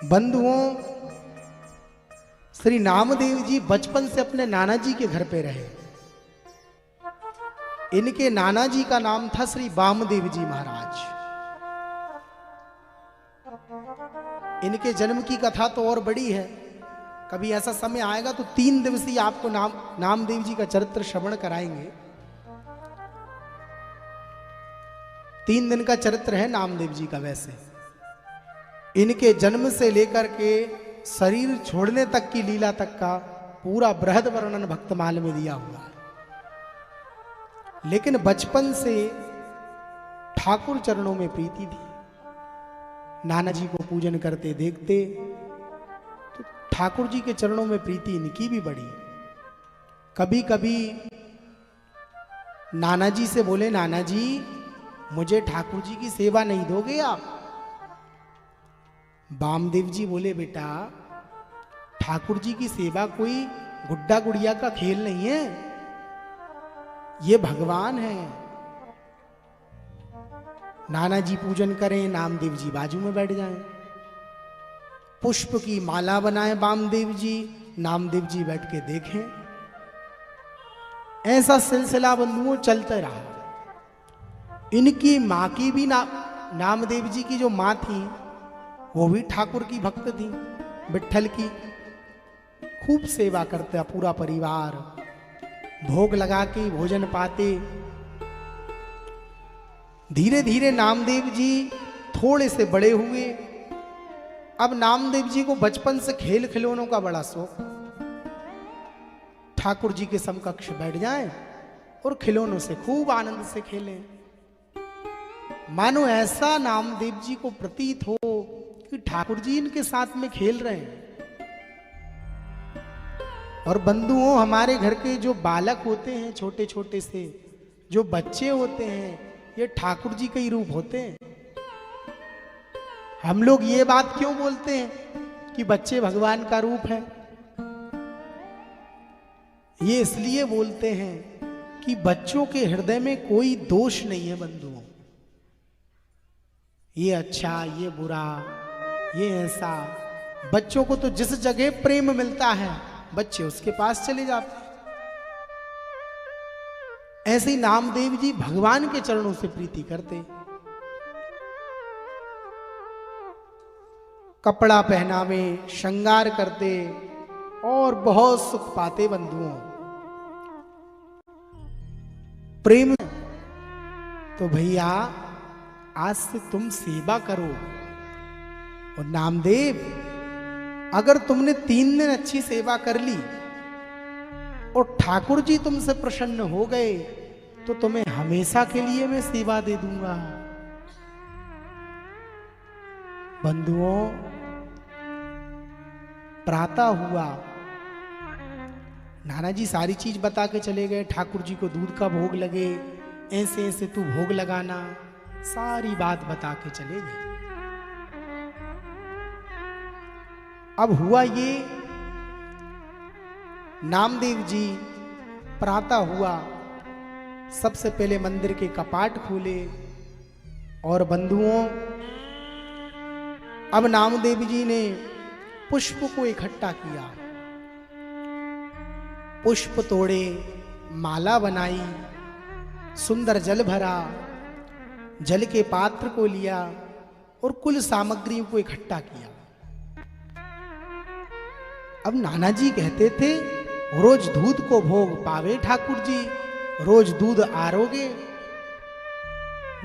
बंधुओं, श्री नामदेव जी बचपन से अपने नाना जी के घर पे रहे। इनके नाना जी का नाम था श्री वामदेव जी महाराज। इनके जन्म की कथा तो और बड़ी है, कभी ऐसा समय आएगा तो 3 दिवसीय आपको नामदेव जी का चरित्र श्रवण कराएंगे। 3 दिन का चरित्र है नामदेव जी का। वैसे इनके जन्म से लेकर के शरीर छोड़ने तक की लीला तक का पूरा बृहद वर्णन भक्तमाल में दिया हुआ है। लेकिन बचपन से ठाकुर चरणों में प्रीति थी। नाना जी को पूजन करते देखते तो ठाकुर जी के चरणों में प्रीति इनकी भी बढ़ी। कभी कभी नाना जी से बोले, नाना जी मुझे ठाकुर जी की सेवा नहीं दोगे आप? वामदेव जी बोले, बेटा ठाकुर जी की सेवा कोई गुड्डा गुड़िया का खेल नहीं है, ये भगवान है। नाना जी पूजन करें, नामदेव जी बाजू में बैठ जाएं। पुष्प की माला बनाए वामदेव जी, नामदेव जी बैठ के देखें। ऐसा सिलसिला बंधुओं चलता रहा। इनकी मां की भी नामदेव जी की जो मां थी वो भी ठाकुर की भक्त थी, विट्ठल की। खूब सेवा करते पूरा परिवार, भोग लगा के भोजन पाते। धीरे धीरे नामदेव जी थोड़े से बड़े हुए। अब नामदेव जी को बचपन से खेल खिलौनों का बड़ा शौक। ठाकुर जी के समकक्ष बैठ जाएं और खिलौनों से खूब आनंद से खेलें। मानो ऐसा नामदेव जी को प्रतीत हो कि ठाकुर जी इनके साथ में खेल रहे हैं। और बंधुओं, हमारे घर के जो बालक होते हैं, छोटे छोटे से जो बच्चे होते हैं, ये ठाकुर जी के ही रूप होते हैं। हम लोग ये बात क्यों बोलते हैं कि बच्चे भगवान का रूप है? ये इसलिए बोलते हैं कि बच्चों के हृदय में कोई दोष नहीं है बंधुओं। ये अच्छा, ये बुरा, ये ऐसा। बच्चों को तो जिस जगह प्रेम मिलता है बच्चे उसके पास चले जाते हैं। ऐसे ही नामदेव जी भगवान के चरणों से प्रीति करते। कपड़ा पहनावे, श्रृंगार करते और बहुत सुख पाते बंधुओं। प्रेम तो भैया आज से तुम सेवा करो। और नामदेव, अगर तुमने 3 दिन अच्छी सेवा कर ली और ठाकुर जी तुमसे प्रसन्न हो गए तो तुम्हें हमेशा के लिए मैं सेवा दे दूंगा। बंधुओं, प्रातः हुआ, नाना जी सारी चीज बता के चले गए। ठाकुर जी को दूध का भोग लगे, ऐसे ऐसे तू भोग लगाना, सारी बात बता के चले गए। अब हुआ ये, नामदेव जी प्रातः हुआ, सबसे पहले मंदिर के कपाट खोले। और बंधुओं, अब नामदेव जी ने पुष्प को इकट्ठा किया, पुष्प तोड़े, माला बनाई, सुंदर जल भरा, जल के पात्र को लिया और कुल सामग्रियों को इकट्ठा किया। अब नाना जी कहते थे, रोज दूध को भोग पावे ठाकुर जी, रोज दूध आरोगे।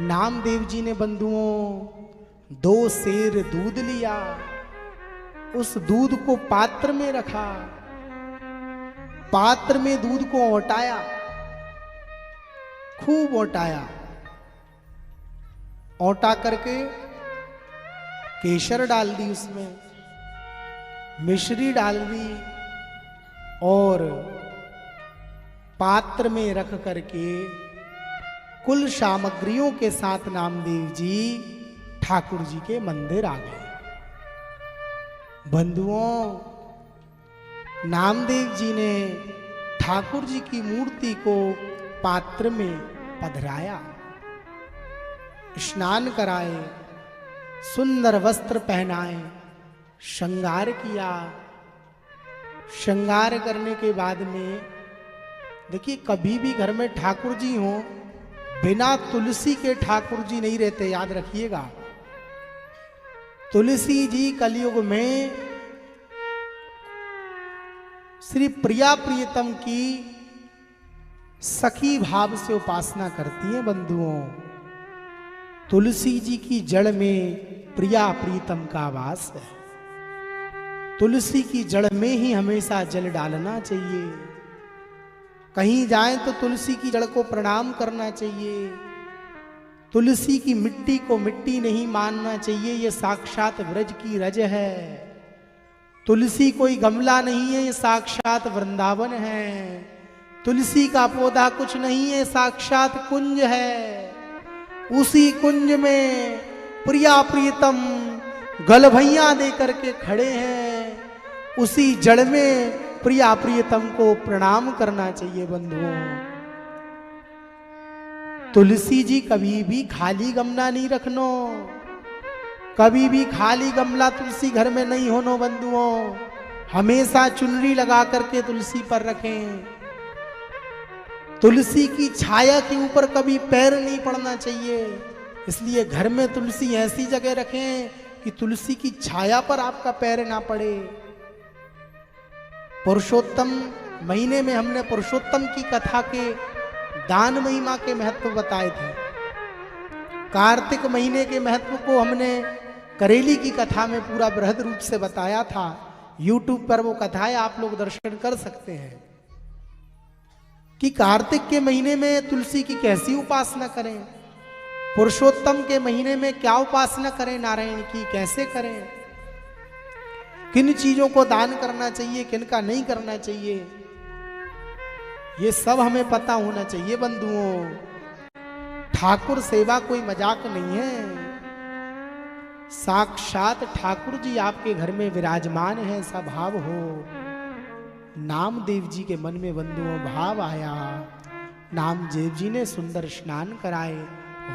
नामदेव जी ने बंधुओं 2 सेर दूध लिया, उस दूध को पात्र में रखा, पात्र में दूध को औटाया, खूब औटाया। औटा करके केसर डाल दी, उसमें मिश्री डाल दी और पात्र में रख करके कुल सामग्रियों के साथ नामदेव जी ठाकुर जी के मंदिर आ गए। बंधुओं, नामदेव जी ने ठाकुर जी की मूर्ति को पात्र में पधराया, स्नान कराए, सुंदर वस्त्र पहनाए, श्रृंगार किया। श्रृंगार करने के बाद में देखिए, कभी भी घर में ठाकुर जी हो, बिना तुलसी के ठाकुर जी नहीं रहते, याद रखिएगा। तुलसी जी कलयुग में श्री प्रिया प्रियतम की सखी भाव से उपासना करती हैं बंधुओं। तुलसी जी की जड़ में प्रिया प्रीतम का वास है। तुलसी की जड़ में ही हमेशा जल डालना चाहिए। कहीं जाएं तो तुलसी की जड़ को प्रणाम करना चाहिए। तुलसी की मिट्टी को मिट्टी नहीं मानना चाहिए, ये साक्षात ब्रज की रज है। तुलसी कोई गमला नहीं है, ये साक्षात वृंदावन है। तुलसी का पौधा कुछ नहीं है, साक्षात कुंज है। उसी कुंज में प्रिया प्रियतम गलभैया दे करके खड़े हैं। उसी जड़ में प्रिया प्रियतम को प्रणाम करना चाहिए बंधुओं। तुलसी जी कभी भी खाली गमला नहीं रखनो, कभी भी खाली गमला तुलसी घर में नहीं होनो बंधुओं। हमेशा चुनरी लगा करके तुलसी पर रखें। तुलसी की छाया के ऊपर कभी पैर नहीं पड़ना चाहिए। इसलिए घर में तुलसी ऐसी जगह रखें कि तुलसी की छाया पर आपका पैर ना पड़े। पुरुषोत्तम महीने में हमने पुरुषोत्तम की कथा के दान महिमा के महत्व बताए थे। कार्तिक महीने के महत्व को हमने करेली की कथा में पूरा बृहद रूप से बताया था। YouTube पर वो कथाएं आप लोग दर्शन कर सकते हैं कि कार्तिक के महीने में तुलसी की कैसी उपासना करें, पुरुषोत्तम के महीने में क्या उपासना करें नारायण की, कैसे करें, किन चीजों को दान करना चाहिए, किन का नहीं करना चाहिए, ये सब हमें पता होना चाहिए बंधुओं। ठाकुर सेवा कोई मजाक नहीं है। साक्षात ठाकुर जी आपके घर में विराजमान है, ऐसा भाव हो। नामदेव जी के मन में बंधुओं भाव आया। नामदेव जी ने सुंदर स्नान कराए,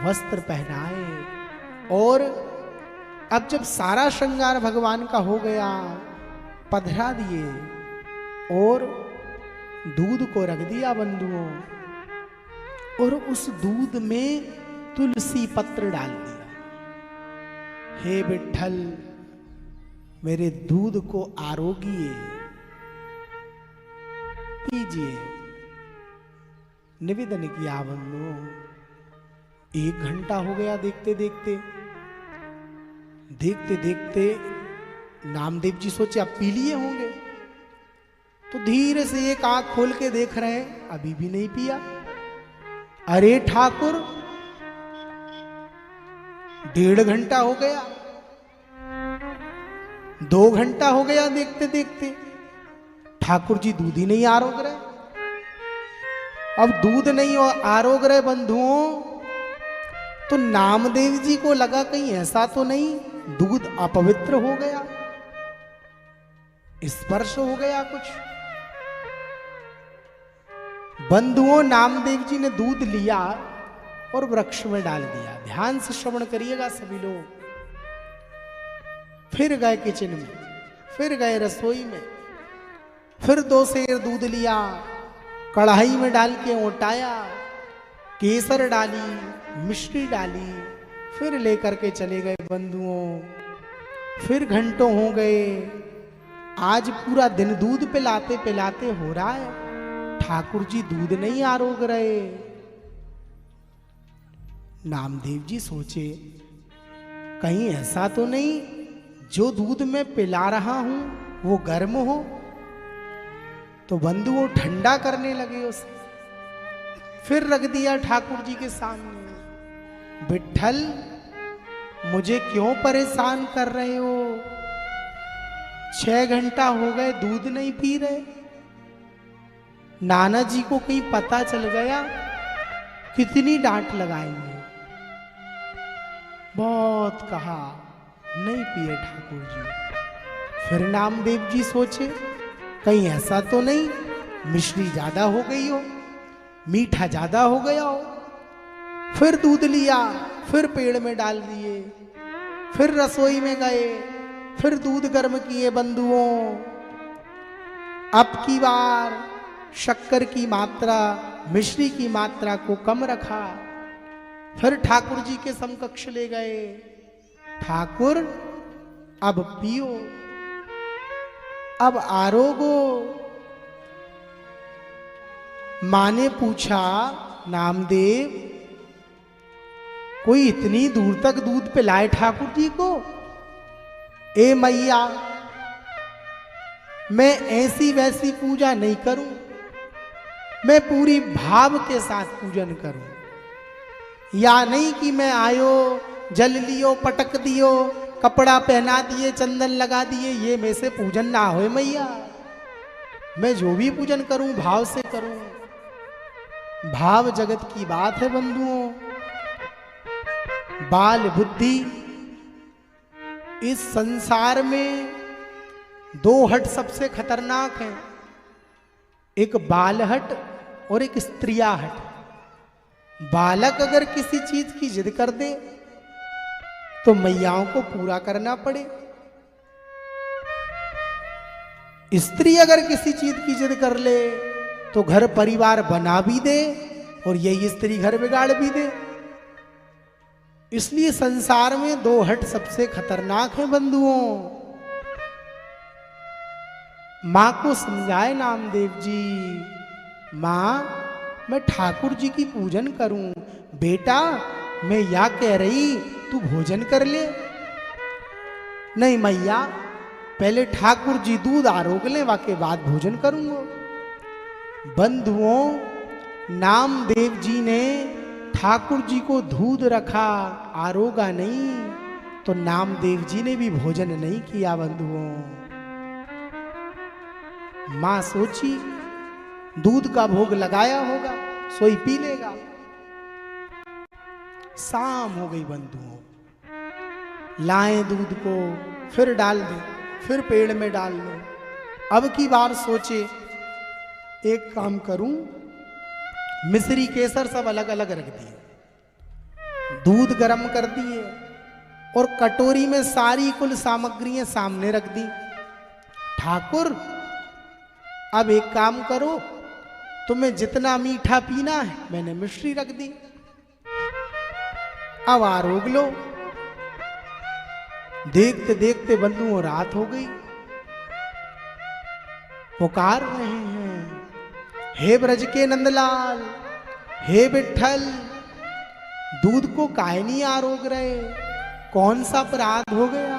वस्त्र पहनाए, और अब जब सारा श्रृंगार भगवान का हो गया, पधरा दिए और दूध को रख दिया बंधुओं, और उस दूध में तुलसी पत्र डाल दिया। हे विठ्ठल, मेरे दूध को आरोगिए, पीजिए। निवेदन किया बंधुओं। 1 घंटा हो गया देखते देखते देखते देखते। नामदेव जी सोचे अब पी लिए होंगे, तो धीरे से एक आंख खोल के देख रहे हैं, अभी भी नहीं पिया। अरे ठाकुर, 1.5 घंटा हो गया, 2 घंटा हो गया देखते देखते, ठाकुर जी दूध ही नहीं आरोग रहे। अब दूध नहीं आरोग रहे बंधुओं, तो नामदेव जी को लगा कहीं ऐसा तो नहीं दूध अपवित्र हो गया, स्पर्श हो गया कुछ। बंधुओं, नामदेव जी ने दूध लिया और वृक्ष में डाल दिया। ध्यान से श्रवण करिएगा सभी लोग। फिर गए किचन में, फिर गए रसोई में, फिर 2 सेर दूध लिया, कढ़ाई में डाल के ओटाया, केसर डाली, मिश्री डाली, फिर लेकर के चले गए बंधुओं। फिर घंटों हो गए। आज पूरा दिन दूध पिलाते पिलाते हो रहा है, ठाकुर जी दूध नहीं आरोग रहे। नामदेव जी सोचे कहीं ऐसा तो नहीं जो दूध में पिला रहा हूं वो गर्म हो। तो बंधु वो ठंडा करने लगे उसे, फिर रख दिया ठाकुर जी के सामने। विठ्ठल, मुझे क्यों परेशान कर रहे हो? 6 घंटा हो गए दूध नहीं पी रहे। नाना जी को कहीं पता चल गया, कितनी डांट लगाएंगे। बहुत कहा, नहीं पिए ठाकुर जी। फिर नामदेव जी सोचे कहीं ऐसा तो नहीं मिश्री ज्यादा हो गई हो, मीठा ज्यादा हो गया हो। फिर दूध लिया, फिर पेड़ में डाल दिए, फिर रसोई में गए, फिर दूध गर्म किए बंधुओं। अब की बार शक्कर की मात्रा, मिश्री की मात्रा को कम रखा। फिर ठाकुर जी के समकक्ष ले गए। ठाकुर अब पियो, अब आरोगो। मां ने पूछा, नामदेव कोई इतनी दूर तक दूध पिलाए ठाकुर जी को? ए मैया, मैं ऐसी वैसी पूजा नहीं करूं, मैं पूरी भाव के साथ पूजन करूं। या नहीं कि मैं आयो, जल लियो, पटक दियो, कपड़ा पहना दिए, चंदन लगा दिए, ये में से पूजन ना होए मैया। मैं जो भी पूजन करूं भाव से करूं। भाव जगत की बात है बंधुओं। बाल बुद्धि, इस संसार में दो हट सबसे खतरनाक हैं, एक बाल हट और एक स्त्रिया हट। बालक अगर किसी चीज की जिद कर दे तो मैयाओं को पूरा करना पड़े। स्त्री अगर किसी चीज की जिद कर ले तो घर परिवार बना भी दे और यही स्त्री घर बिगाड़ भी दे। इसलिए संसार में दो हट सबसे खतरनाक है बंधुओं। मां को समझाए नामदेव जी, मां मैं ठाकुर जी की पूजन करूं, बेटा मैं या कह रही तू भोजन कर ले। नहीं मैया, पहले ठाकुर जी दूध आरोग ले, वाके बाद भोजन करूंगा। बंधुओं, नामदेव जी ने ठाकुर जी को दूध रखा, आरोगा नहीं, तो नामदेव जी ने भी भोजन नहीं किया बंधुओं। मां सोची दूध का भोग लगाया होगा, सोई पी लेगा। शाम हो गई बंधुओं, लाए दूध को, फिर डाल दे, फिर पेड़ में डाल दो। अब की बार सोचे एक काम करूं, मिश्री केसर सब अलग अलग रख दिए, दूध गर्म कर दिए और कटोरी में सारी कुल सामग्रियां सामने रख दी। ठाकुर अब एक काम करो, तुम्हें जितना मीठा पीना है मैंने मिश्री रख दी, अब आरोग लो। देखते देखते बंधुओं रात हो गई। पुकार रहे हैं, हे ब्रज के नंदलाल, हे विठ्ठल, दूध को काहे नहीं आरोग रहे? कौन सा अपराध हो गया?